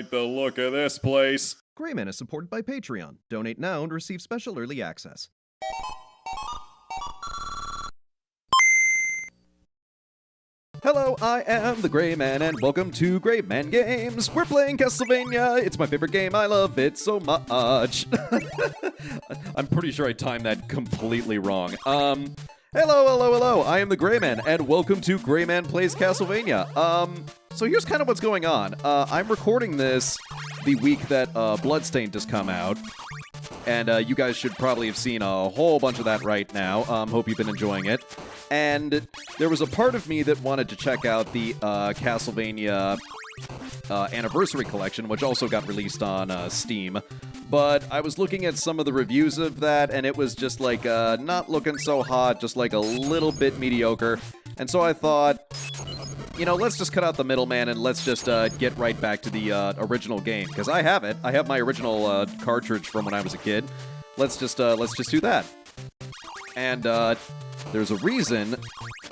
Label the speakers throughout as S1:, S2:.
S1: like the look of this place.
S2: Grayman is supported by Patreon. Donate now and receive special early access. Hello, I am the Gray Man, and welcome to Gray Man Games. We're playing Castlevania. It's my favorite game. I love it so much. I'm pretty sure I timed that completely wrong. Hello. I am the Gray Man, and welcome to Gray Man Plays Castlevania. So here's kind of what's going on. I'm recording this the week that Bloodstained has come out, and you guys should probably have seen a whole bunch of that right now. Hope you've been enjoying it. And there was a part of me that wanted to check out the Castlevania Anniversary Collection, which also got released on Steam. But I was looking at some of the reviews of that, and it was just like not looking so hot, just like a little bit mediocre. And so I thought, you know, let's just cut out the middleman and let's just get right back to the original game, because I have it. I have my original cartridge from when I was a kid. Let's just do that. And there's a reason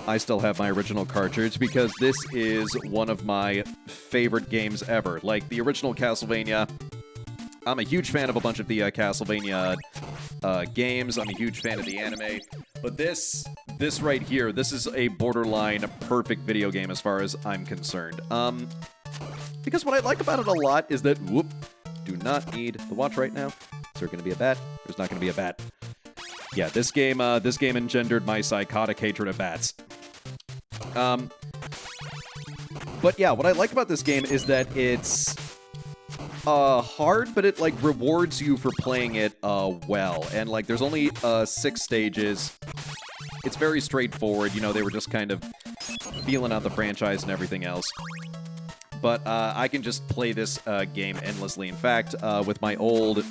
S2: I still have my original cartridge, because this is one of my favorite games ever. Like, the original Castlevania, I'm a huge fan of a bunch of the Castlevania games. I'm a huge fan of the anime. But this right here, this is a borderline perfect video game as far as I'm concerned. Because what I like about it a lot is that, do not need the watch right now. Is there going to be a bat? There's not going to be a bat. Yeah, this game engendered my psychotic hatred of bats. But yeah, what I like about this game is that it's hard, but it, like, rewards you for playing it well. And, like, there's only 6 stages. It's very straightforward. You know, they were just kind of feeling out the franchise and everything else. But I can just play this game endlessly. In fact, with my old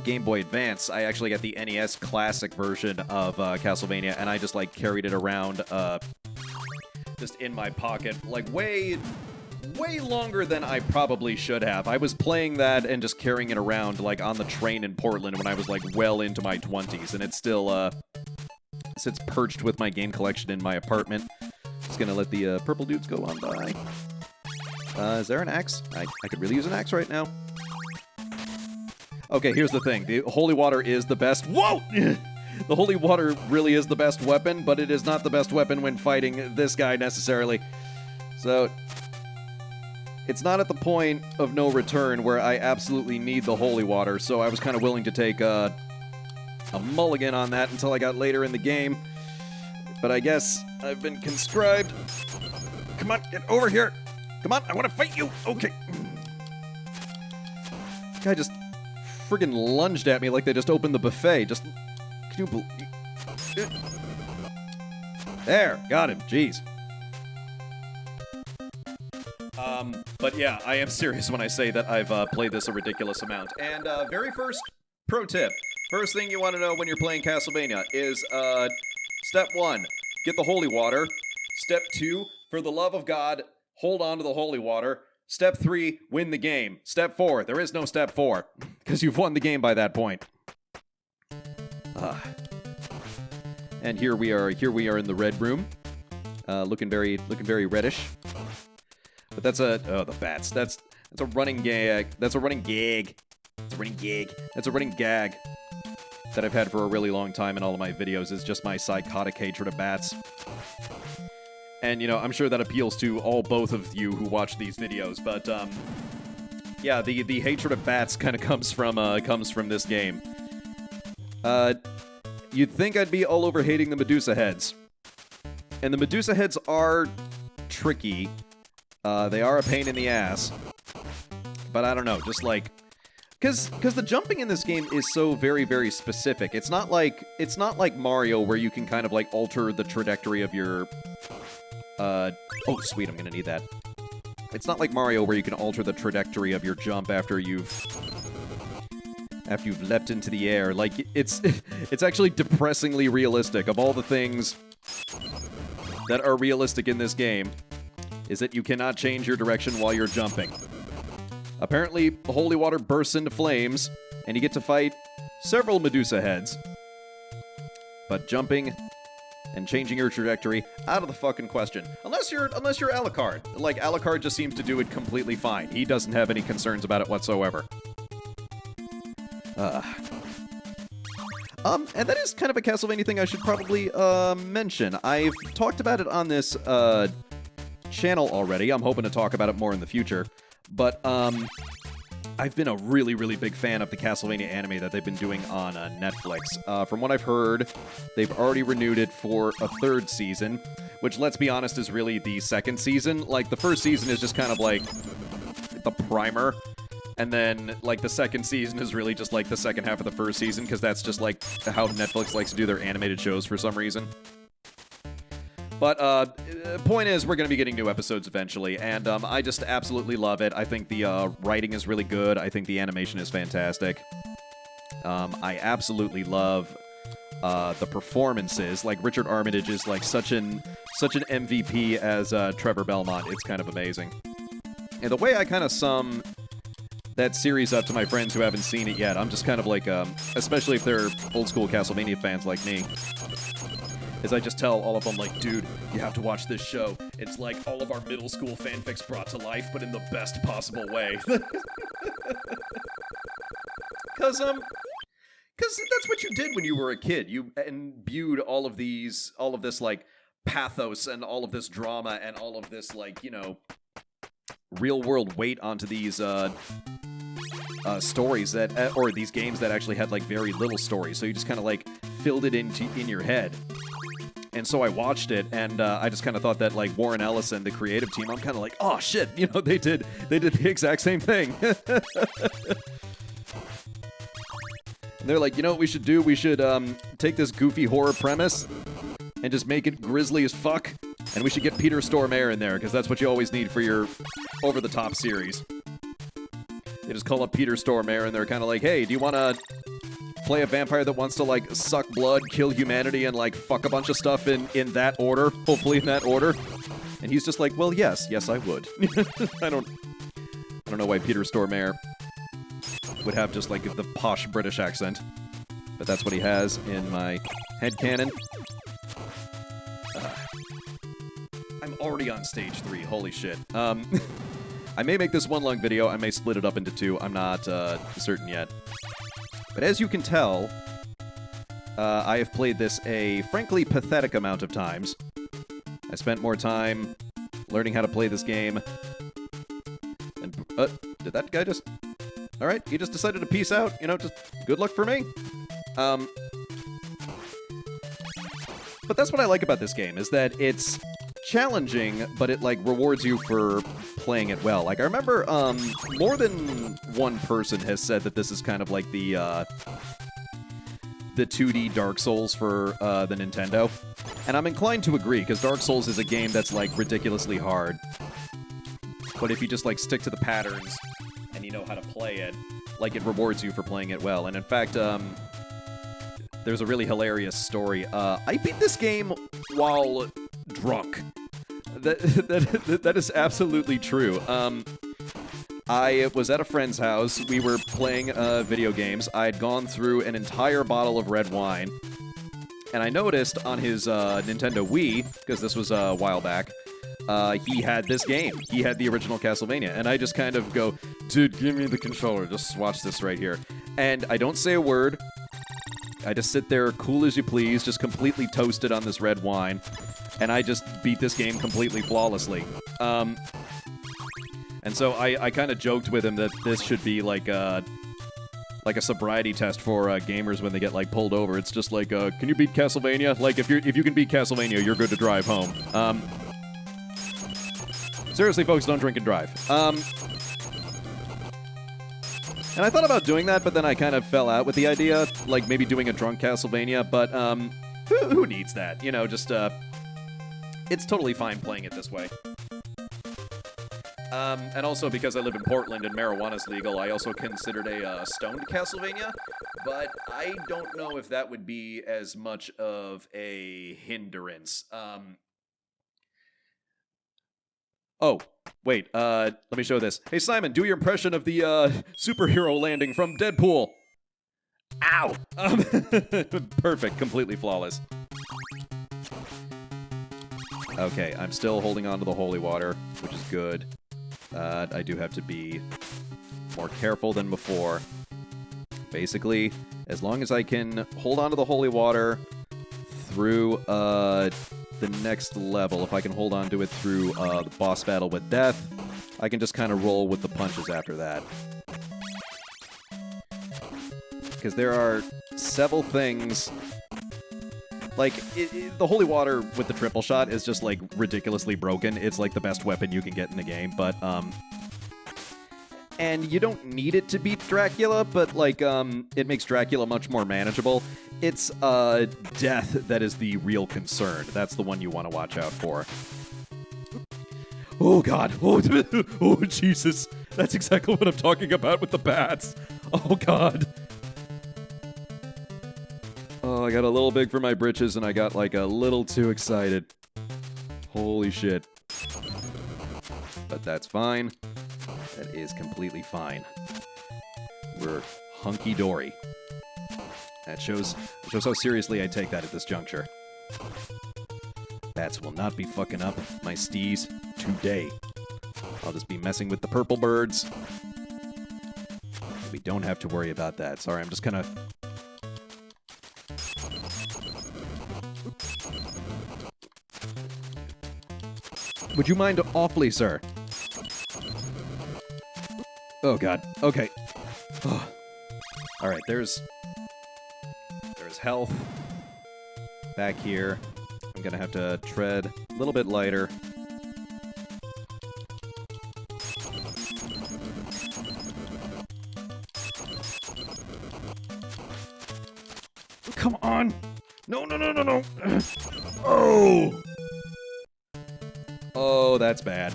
S2: Game Boy Advance, I actually got the NES Classic version of Castlevania, and I just, like, carried it around just in my pocket, like, way longer than I probably should have. I was playing that and just carrying it around, like, on the train in Portland when I was, like, well into my 20s, and it still sits perched with my game collection in my apartment. Just gonna let the purple dudes go on by. Is there an axe? I could really use an axe right now. Okay, here's the thing. The holy water is the best... Whoa! The holy water really is the best weapon, but it is not the best weapon when fighting this guy, necessarily. So, it's not at the point of no return where I absolutely need the holy water, so I was kind of willing to take a mulligan on that until I got later in the game. But I guess I've been conscribed. Come on, get over here! Come on, I want to fight you! Okay. Guy just friggin' lunged at me like they just opened the buffet. Just... Can you believe... There, got him. Jeez. But yeah, I am serious when I say that I've played this a ridiculous amount. And very first pro tip. First thing you want to know when you're playing Castlevania is, step 1, get the holy water. Step 2, for the love of God, hold on to the holy water. Step 3, win the game. Step 4, there is no step 4, because you've won the game by that point. And here we are in the red room, looking very reddish. But that's the bats. That's a running gag. That's a running gag. That's a running gag. That's a running gag that I've had for a really long time in all of my videos, is just my psychotic hatred of bats. And, you know, I'm sure that appeals to both of you who watch these videos, but, yeah, the hatred of bats kind of comes from this game. You'd think I'd be all over hating the Medusa heads. And the Medusa heads are tricky. They are a pain in the ass. But I don't know, just like... Because the jumping in this game is so very, very specific. It's not like Mario, where you can kind of, like, alter the trajectory of your... oh, sweet, I'm gonna need that. It's not like Mario, where you can alter the trajectory of your jump after you've leapt into the air. Like, it's actually depressingly realistic. Of all the things that are realistic in this game, is that you cannot change your direction while you're jumping. Apparently, holy water bursts into flames, and you get to fight several Medusa heads. But jumping and changing your trajectory, out of the fucking question. Unless you're Alucard. Like, Alucard just seems to do it completely fine. He doesn't have any concerns about it whatsoever. And that is kind of a Castlevania thing I should probably mention. I've talked about it on this channel already. I'm hoping to talk about it more in the future. But I've been a really, really big fan of the Castlevania anime that they've been doing on Netflix. From what I've heard, they've already renewed it for a 3rd season, which, let's be honest, is really the 2nd season. Like, the 1st season is just kind of like the primer. And then, like, the 2nd season is really just, like, the second half of the 1st season, because that's just, like, how Netflix likes to do their animated shows for some reason. But, point is, we're going to be getting new episodes eventually, and I just absolutely love it. I think the writing is really good. I think the animation is fantastic. I absolutely love the performances. Like, Richard Armitage is, like, such an MVP as Trevor Belmont. It's kind of amazing. And the way I kind of sum that series up to my friends who haven't seen it yet, I'm just kind of like, especially if they're old-school Castlevania fans like me, is I just tell all of them, like, dude, you have to watch this show. It's like all of our middle school fanfics brought to life, but in the best possible way. Because that's what you did when you were a kid. You imbued all of this, like, pathos and all of this drama and all of this, like, you know, real-world weight onto these, stories that, or these games that actually had, like, very little story. So you just kind of, like, filled it in your head. And so I watched it, and I just kind of thought that, like, Warren Ellis and the creative team, I'm kind of like, oh shit, you know, they did the exact same thing. And they're like, you know what we should do? We should take this goofy horror premise and just make it grisly as fuck, and we should get Peter Stormare in there, because that's what you always need for your over-the-top series. They just call up Peter Stormare, and they're kind of like, hey, do you want to play a vampire that wants to, like, suck blood, kill humanity, and, like, fuck a bunch of stuff in that order? Hopefully in that order. And he's just like, well, yes, I would. I don't know why Peter Stormare would have just, like, the posh British accent. But that's what he has in my headcanon. I'm already on stage 3, holy shit. I may make this one long video, I may split it up into 2, I'm not certain yet. But as you can tell, I have played this a frankly pathetic amount of times. I spent more time learning how to play this game. And, did that guy just... Alright, he just decided to peace out, you know, just good luck for me. But that's what I like about this game, is that it's challenging, but it, like, rewards you for playing it well. Like, I remember, more than one person has said that this is kind of like the 2D Dark Souls for, the Nintendo. And I'm inclined to agree, because Dark Souls is a game that's, like, ridiculously hard. But if you just, like, stick to the patterns, and you know how to play it, like, it rewards you for playing it well. And in fact, there's a really hilarious story. I beat this game while drunk. That is absolutely true. I was at a friend's house. We were playing video games. I had gone through an entire bottle of red wine, and I noticed on his Nintendo Wii, because this was a while back, he had this game. He had the original Castlevania, and I just kind of go, dude, give me the controller. Just watch this right here. And I don't say a word. I just sit there cool as you please, just completely toasted on this red wine. And I just beat this game completely flawlessly. And so I kind of joked with him that this should be like a sobriety test for gamers when they get, like, pulled over. It's just like, can you beat Castlevania? Like, if you can beat Castlevania, you're good to drive home. Seriously, folks, don't drink and drive. And I thought about doing that, but then I kind of fell out with the idea, like maybe doing a drunk Castlevania, but who needs that? You know, just it's totally fine playing it this way. And also because I live in Portland and marijuana's legal, I also considered a stoned Castlevania, but I don't know if that would be as much of a hindrance. Oh, wait, let me show this. Hey, Simon, do your impression of the, superhero landing from Deadpool. Ow! Perfect, completely flawless. Okay, I'm still holding on to the holy water, which is good. I do have to be more careful than before. Basically, as long as I can hold on to the holy water through the next level, if I can hold on to it through the boss battle with death, I can just kind of roll with the punches after that. Because there are several things... Like, the holy water with the triple shot is just, like, ridiculously broken. It's, like, the best weapon you can get in the game, but, and you don't need it to beat Dracula, but, like, it makes Dracula much more manageable. It's, death that is the real concern. That's the one you want to watch out for. Oh, God. Oh, oh, Jesus. That's exactly what I'm talking about with the bats. Oh, God. Oh, I got a little big for my britches, and I got, like, a little too excited. Holy shit. But that's fine. That is completely fine. We're hunky-dory. That shows how seriously I take that at this juncture. Bats will not be fucking up my steez today. I'll just be messing with the purple birds. We don't have to worry about that. Sorry, I'm just kind of... Would you mind awfully, sir? Oh, God. Okay. Oh. All right, there's health back here. I'm going to have to tread a little bit lighter. Come on! No, no, no, no, no! Oh! Oh, that's bad.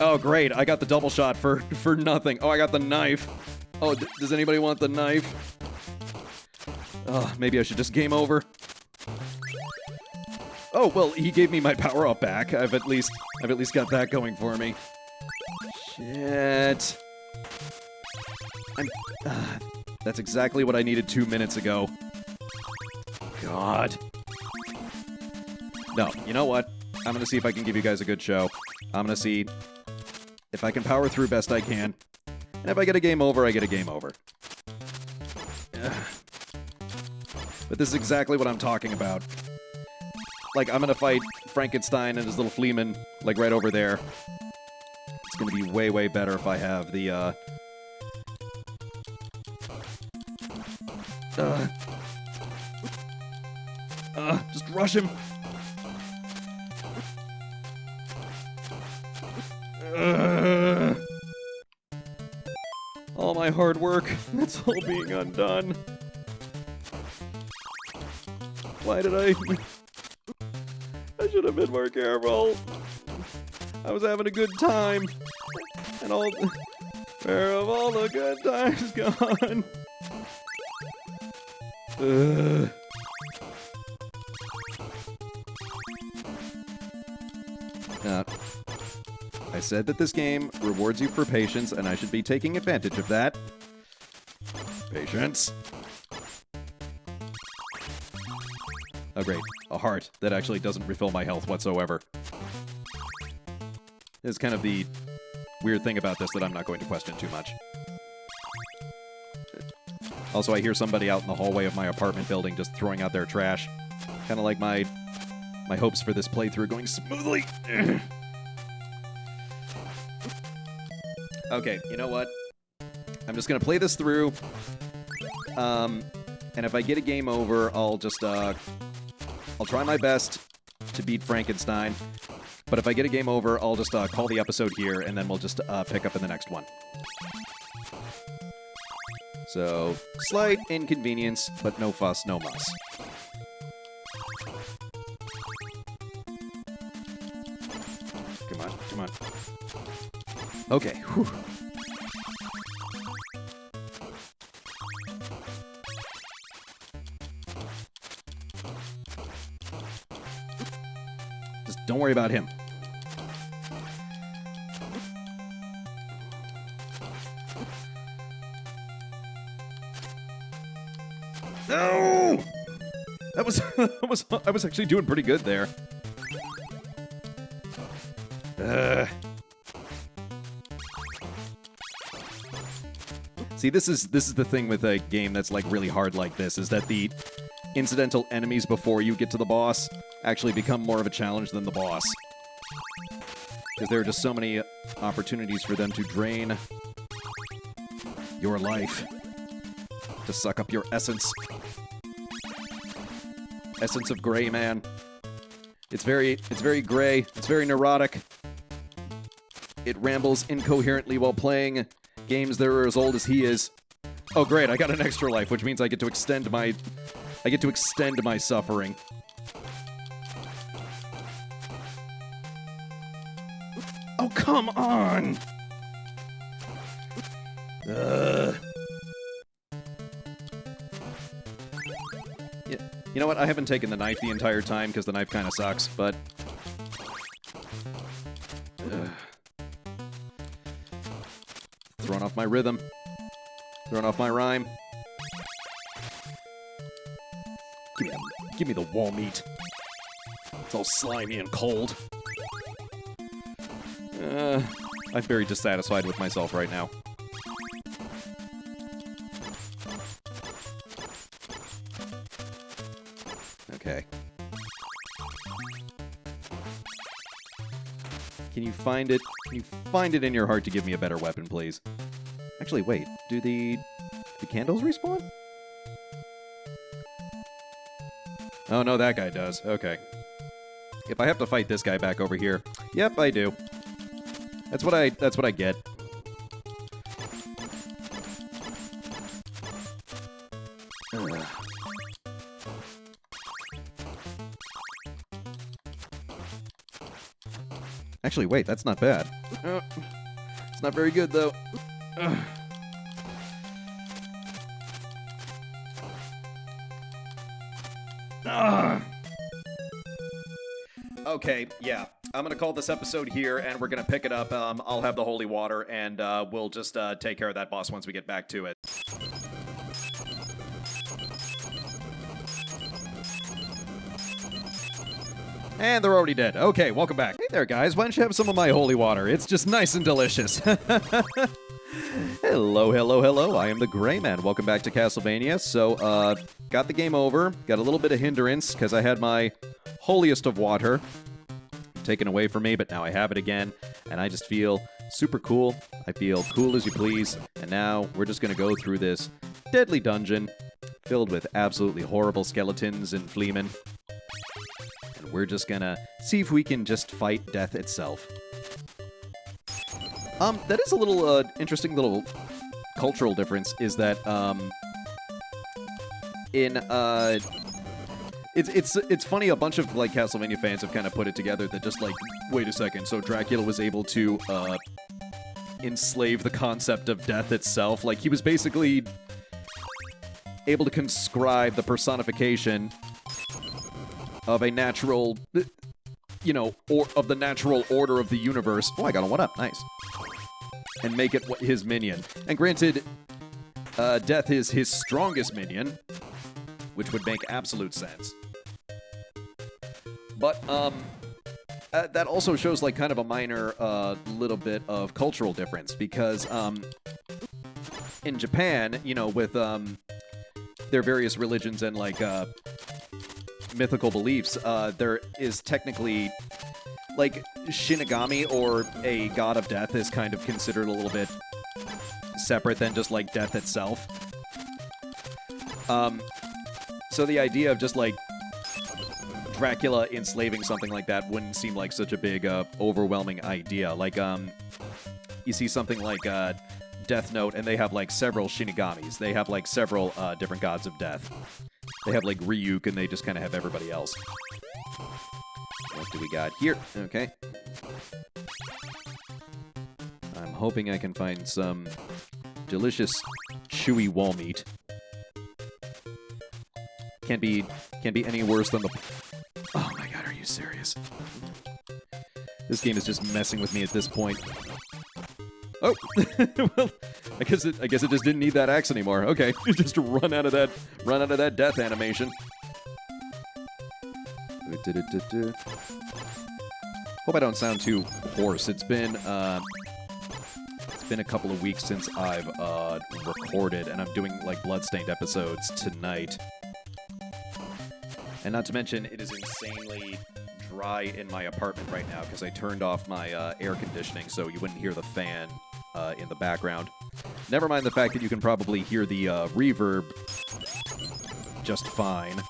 S2: Oh, great. I got the double shot for nothing. Oh, I got the knife. Oh, does anybody want the knife? Oh, maybe I should just game over. Oh, well, he gave me my power-up back. I've at least got that going for me. Shit. That's exactly what I needed 2 minutes ago. God. No, you know what? I'm going to see if I can give you guys a good show. I'm going to see if I can power through best I can. And if I get a game over, I get a game over. Ugh. But this is exactly what I'm talking about. Like, I'm going to fight Frankenstein and his little fleaman, like, right over there. It's going to be way, way better if I have the, just rush him. All my hard work, it's all being undone. Why did I should have been more careful. I was having a good time. And where have all the good times gone? I said that this game rewards you for patience, and I should be taking advantage of that. Patience. Oh, great. A heart that actually doesn't refill my health whatsoever. This is kind of the weird thing about this that I'm not going to question too much. Also, I hear somebody out in the hallway of my apartment building just throwing out their trash. Kind of like my hopes for this playthrough going smoothly. Okay, you know what? I'm just gonna play this through. And if I get a game over, I'll just, I'll try my best to beat Frankenstein. But if I get a game over, I'll just, call the episode here, and then we'll just, pick up in the next one. So, slight inconvenience, but no fuss, no muss. Come on, come on. Okay, whew. Just don't worry about him. No! That was I was actually doing pretty good there. See, this is the thing with a game that's like really hard like this, is that the incidental enemies before you get to the boss actually become more of a challenge than the boss. Because there are just so many opportunities for them to drain your life, to suck up your essence. Essence of gray, man. It's very gray. It's very neurotic. It rambles incoherently while playing games that are as old as he is. Oh, great! I got an extra life, which means I get to extend my suffering. Oh, come on! Yeah. You know what? I haven't taken the knife the entire time because the knife kind of sucks, but... Throwing off my rhythm. Throwing off my rhyme. Give me the wall meat. It's all slimy and cold. I'm very dissatisfied with myself right now. Okay. Can you find it? Can you find it in your heart to give me a better weapon, please? Actually, wait. Do the candles respawn? Oh, no, that guy does. Okay. If I have to fight this guy back over here. Yep, I do. That's what I get. Ugh. Actually, wait, that's not bad. It's not very good, though. Okay, yeah. I'm gonna call this episode here, and we're gonna pick it up. I'll have the holy water, and we'll just take care of that boss once we get back to it. And they're already dead. Okay, welcome back. Hey there, guys. Why don't you have some of my holy water? It's just nice and delicious. Hello, hello, hello. I am the Gray Man. Welcome back to Castlevania. So, got the game over. Got a little bit of hindrance because I had my holiest of water taken away from me, but now I have it again, and I just feel super cool. I feel cool as you please, and now we're just going to go through this deadly dungeon filled with absolutely horrible skeletons and fleamen. And we're just gonna see if we can just fight death itself. That is a little, interesting little cultural difference, is that, It's funny, a bunch of, like, Castlevania fans have kind of put it together that just, like, wait a second, so Dracula was able to, enslave the concept of death itself. Like, he was basically able to conscribe the personification of a natural, you know, or of the natural order of the universe. Oh, I got a 1-up. Nice. And make it his minion. And granted, death is his strongest minion, which would make absolute sense. But, that also shows, like, kind of a minor, little bit of cultural difference, because, in Japan, you know, with, their various religions and, like, mythical beliefs, there is technically, like, Shinigami, or a god of death, is kind of considered a little bit separate than just, like, death itself. So the idea of just, like, Dracula enslaving something like that wouldn't seem like such a big, overwhelming idea. Like, you see something like, Death Note, and they have, like, several Shinigamis. They have, like, several, different gods of death. They have, like, Ryuk, and they just kind of have everybody else. What do we got here? Okay. I'm hoping I can find some delicious, chewy wall meat. Can't be any worse than the... Oh my god, are you serious? This game is just messing with me at this point. Oh! Well, I guess it just didn't need that axe anymore. Okay, just run out of that death animation. Hope I don't sound too hoarse. It's been a couple of weeks since I've recorded, and I'm doing like Bloodstained episodes tonight. And not to mention, it is insanely dry in my apartment right now because I turned off my air conditioning so you wouldn't hear the fan in the background. Never mind the fact that you can probably hear the reverb just fine,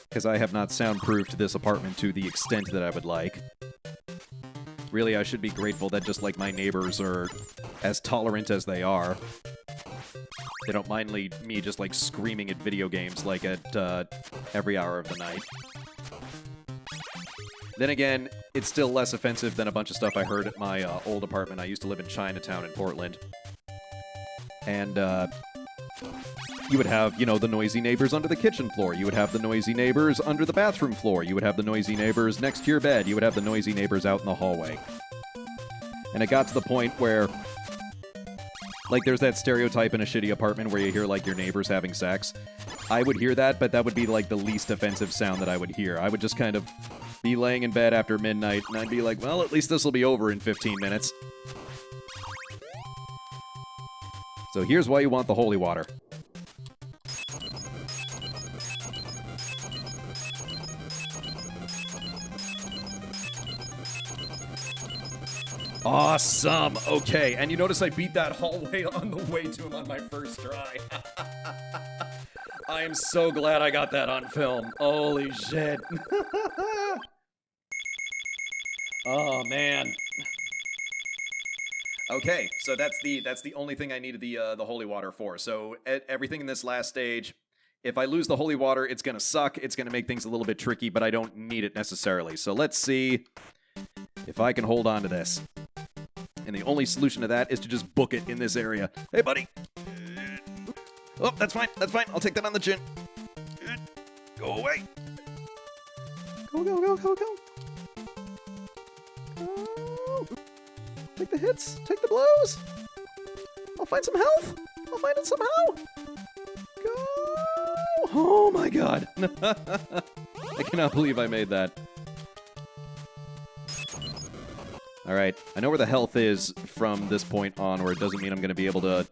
S2: because I have not soundproofed this apartment to the extent that I would like. Really, I should be grateful that just like my neighbors are as tolerant as they are. They don't mind me just like screaming at video games like at every hour of the night. Then again, it's still less offensive than a bunch of stuff I heard at my old apartment. I used to live in Chinatown in Portland. And you would have, you know, the noisy neighbors under the kitchen floor. You would have the noisy neighbors under the bathroom floor. You would have the noisy neighbors next to your bed. You would have the noisy neighbors out in the hallway. And it got to the point where, like, there's that stereotype in a shitty apartment where you hear, like, your neighbors having sex. I would hear that, but that would be, like, the least offensive sound that I would hear. I would just kind of be laying in bed after midnight, and I'd be like, well, at least this will be over in 15 minutes. So here's why you want the holy water. Awesome! Okay, and you notice I beat that hallway on the way to him on my first try. I am so glad I got that on film. Holy shit. Oh, man. Okay, so that's the only thing I needed the holy water for. So everything in this last stage, if I lose the holy water, it's gonna suck. It's gonna make things a little bit tricky, but I don't need it necessarily. So let's see if I can hold on to this. And the only solution to that is to just book it in this area. Hey, buddy. Oh, that's fine. That's fine. I'll take that on the chin. Go away. Go, go, go, go, go. Go. Take the hits. Take the blows. I'll find some health. I'll find it somehow. Go. Oh, my God. I cannot believe I made that. Alright, I know where the health is from this point on, or it doesn't mean I'm going to be able to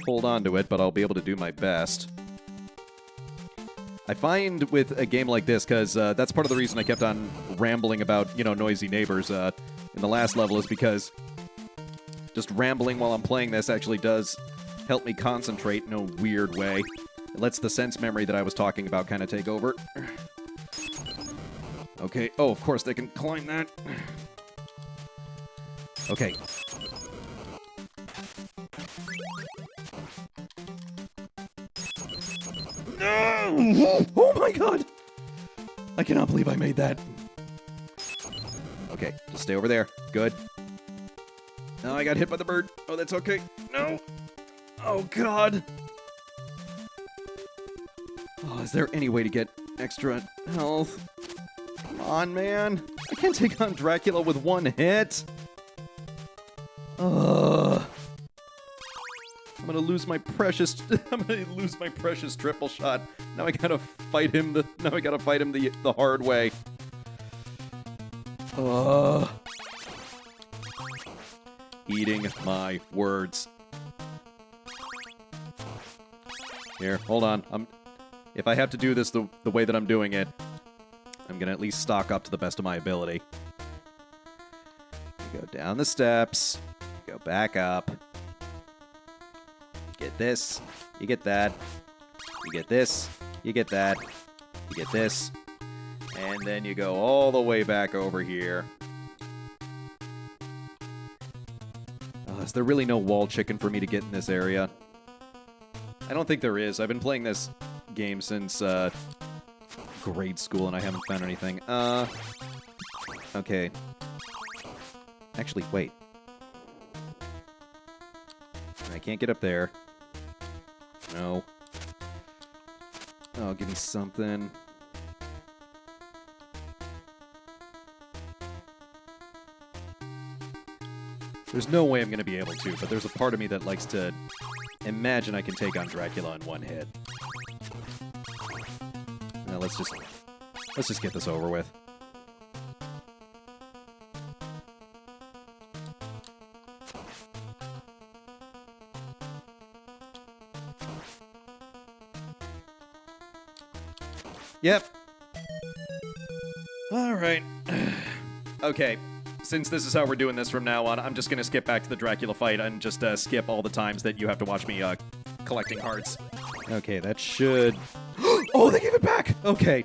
S2: hold on to it, but I'll be able to do my best. I find with a game like this, because that's part of the reason I kept on rambling about, you know, noisy neighbors in the last level, is because just rambling while I'm playing this actually does help me concentrate in a weird way. It lets the sense memory that I was talking about kind of take over. Okay, oh, of course they can climb that. Okay. No! Oh my God! I cannot believe I made that. Okay, just stay over there. Good. No, I got hit by the bird. Oh, that's okay. No! Oh, God! Oh, is there any way to get extra health? Come on, man. I can't take on Dracula with one hit. I'm gonna lose my precious. I'm gonna lose my precious triple shot. Now I gotta fight him. The hard way. Eating my words. Here, hold on. If I have to do this the way that I'm doing it, I'm gonna at least stock up to the best of my ability. Go down the steps. Go back up. You get this. You get that. You get this. You get that. You get this. And then you go all the way back over here. Oh, is there really no wall chicken for me to get in this area? I don't think there is. I've been playing this game since grade school and I haven't found anything. Okay. Actually, wait. I can't get up there. No. Oh, give me something. There's no way I'm going to be able to, but there's a part of me that likes to imagine I can take on Dracula in one hit. Now let's just get this over with. Yep. All right. Okay. Since this is how we're doing this from now on, I'm just going to skip back to the Dracula fight and just skip all the times that you have to watch me collecting hearts. Okay, that should... Oh, they gave it back! Okay.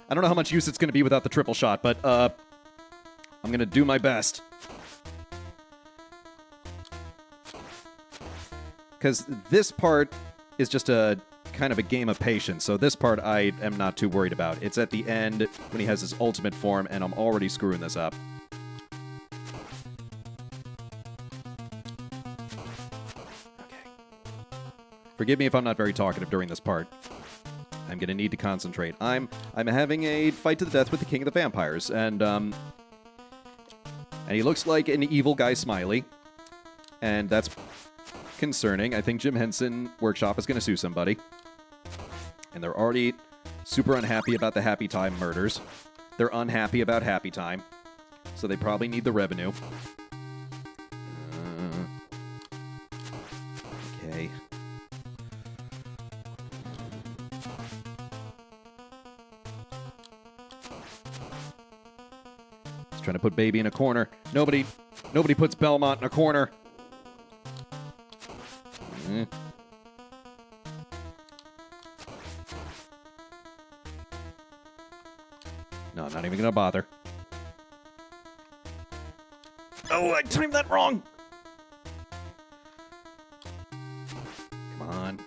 S2: I don't know how much use it's going to be without the triple shot, but I'm going to do my best. Because this part is just a kind of a game of patience, so this part I am not too worried about. It's at the end when he has his ultimate form, and I'm already screwing this up. Okay. Forgive me if I'm not very talkative during this part. I'm gonna need to concentrate. I'm having a fight to the death with the King of the Vampires, and he looks like an evil guy Smiley, and that's concerning. I think Jim Henson Workshop is gonna sue somebody. And they're already super unhappy about the Happy Time murders. They're unhappy about Happy Time. So they probably need the revenue. Okay. Just trying to put Baby in a corner. Nobody puts Belmont in a corner. No, I'm not even gonna bother. Oh, I timed that wrong! Come on.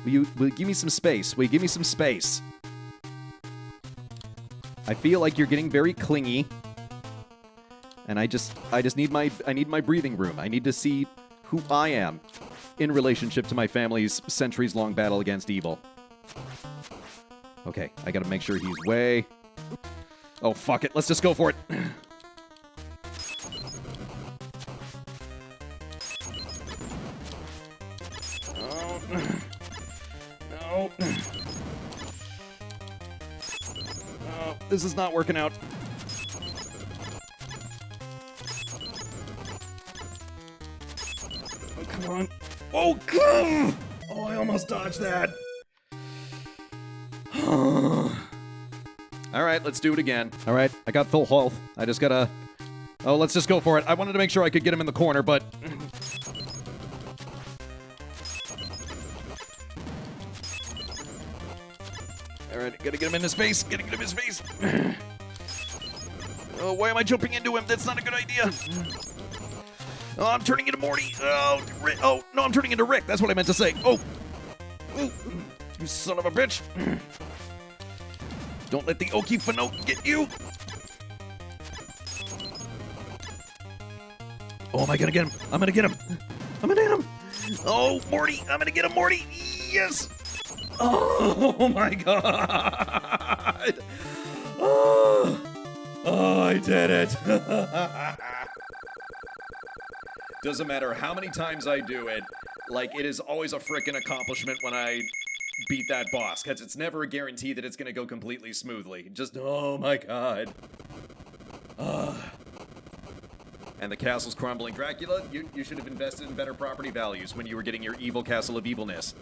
S2: Will you give me some space? Will you give me some space? I feel like you're getting very clingy. And I just need my breathing room. I need to see who I am in relationship to my family's centuries-long battle against evil. Okay, I gotta make sure he's way... Oh, fuck it. Let's just go for it. Oh. No. Oh, this is not working out. Oh, come on. Oh, come! Oh, I almost dodged that. All right, let's do it again. All right, I got full health. I just gotta... Oh, let's just go for it. I wanted to make sure I could get him in the corner, but... All right, gotta get him in his face. Gotta get him in his face. Oh, why am I jumping into him? That's not a good idea. Oh, I'm turning into Morty. Oh, oh, no, I'm turning into Rick. That's what I meant to say. Oh. Ooh, you son of a bitch. Don't let the Okefanote get you! Oh, am I gonna get him? I'm gonna get him! I'm gonna hit him! Oh, Morty! I'm gonna get him, Morty! Yes! Oh my god! Oh, I did it! Doesn't matter how many times I do it, like, it is always a frickin' accomplishment when I beat that boss, because it's never a guarantee that it's going to go completely smoothly. Just, oh my god. And the castle's crumbling. Dracula, you should have invested in better property values when you were getting your evil castle of evilness.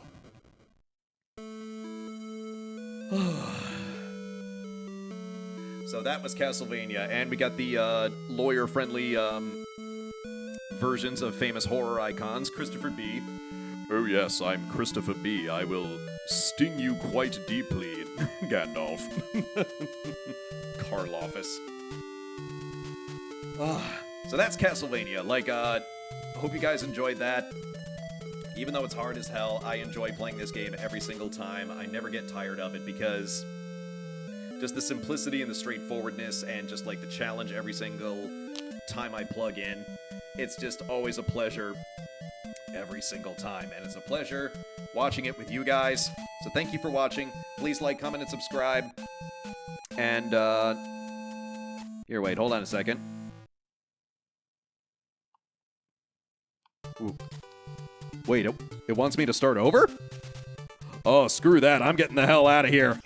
S2: So that was Castlevania, and we got the lawyer-friendly versions of famous horror icons. Christopher B.
S1: Oh yes, I'm Christopher B. I will sting you quite deeply, Gandalf.
S2: Karloffus. So that's Castlevania. Like, I hope you guys enjoyed that. Even though it's hard as hell, I enjoy playing this game every single time. I never get tired of it because just the simplicity and the straightforwardness and just like the challenge every single time I plug in. It's just always a pleasure every single time, and it's a pleasure watching it with you guys. So thank you for watching. Please like, comment, and subscribe. And, here, wait, hold on a second. Ooh. Wait, it wants me to start over? Oh, screw that. I'm getting the hell out of here.